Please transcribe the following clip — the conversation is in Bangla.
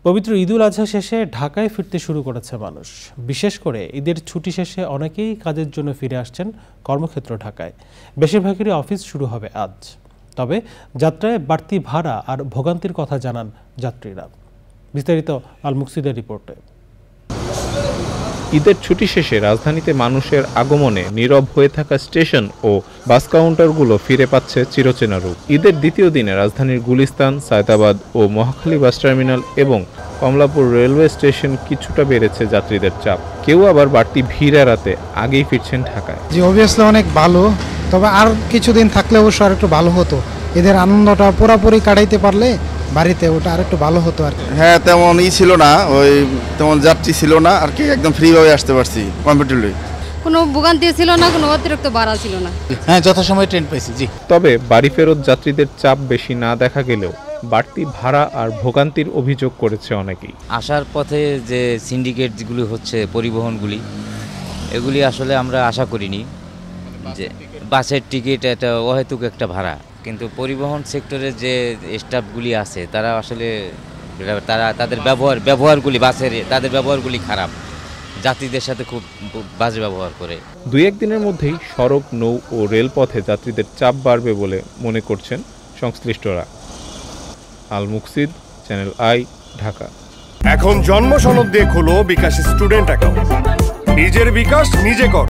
পবিত্র ঈদুল আজহা শেষে ঢাকায় ফিরতে শুরু করেছে মানুষ। বিশেষ করে ঈদের ছুটি শেষে অনেকেই কাজের জন্য ফিরে আসছেন কর্মক্ষেত্র ঢাকায়। বেশিরভাগেরই অফিস শুরু হবে আজ। তবে যাত্রায় বাড়তি ভাড়া আর ভোগান্তির কথা জানান যাত্রীরা। বিস্তারিত আল মুকসিদের রিপোর্টে। ঈদের ছুটি শেষে রাজধানীতে মানুষের আগমনে নীরব হয়ে থাকা স্টেশন ও বাস কাউন্টারগুলো ফিরে পাচ্ছে চিরচেনা রূপ। ঈদের দ্বিতীয় দিনে রাজধানীর গুলিস্তান, সায়দাবাদ ও মহাখালী বাস টার্মিনাল এবং কমলাপুর রেলওয়ে স্টেশন কিছুটা বেড়েছে যাত্রীদের চাপ। কেউ আবার বাড়তি ভিড় এড়াতে আগেই ফিরছেন ঢাকায়। জি, অবভিয়াসলি অনেক ভালো, তবে আর কিছুদিন থাকলে অবশ্য আর একটু ভালো হতো। এদের আনন্দটা পুরোপুরি কাটাইতে পারলে বাড়িতে ওটা আর একটু ভালো হতো আর কি। হ্যাঁ, তেমন ছিল না, তেমন যাত্রী ছিল না আর কি, একদম ফ্রিভাবে আসতে পারছি কমফোর্টেবলি। কোনো ভোগান্তি ছিল না, কোনো অতিরিক্ত ভাড়া ছিল না। হ্যাঁ, যথাসময়ে ট্রেন পেয়েছি। জি, তবে বাড়ি ফেরত যাত্রীদের চাপ বেশি না দেখা গেলেও বাড়তি ভাড়া আর ভোগান্তির অভিযোগ করেছে অনেকেই। আসার পথে যে সিন্ডিকেটগুলি হচ্ছে পরিবহনগুলি, এগুলি আসলে আমরা আশা করিনি যে বাসের টিকিট এটা অহেতুক একটা ভাড়া, কিন্তু পরিবহন সেক্টরের যে স্টাফগুলি আছে তারা আসলে তাদের ব্যবহারগুলি বাসের তাদের ব্যবহারগুলি খারাপ, যাত্রীদের সাথে খুব বাজে ব্যবহার করে। দুই একদিনের মধ্যেই সড়ক, নৌ ও রেলপথে যাত্রীদের চাপ বাড়বে বলে মনে করছেন সংশ্লিষ্টরা। আল মুকসিদ, চ্যানেল আই, ঢাকা। এখন জন্ম সনদ দিয়ে খোলো বিকাশ স্টুডেন্ট অ্যাকাউন্ট। নিজের বিকাশ নিজে কর।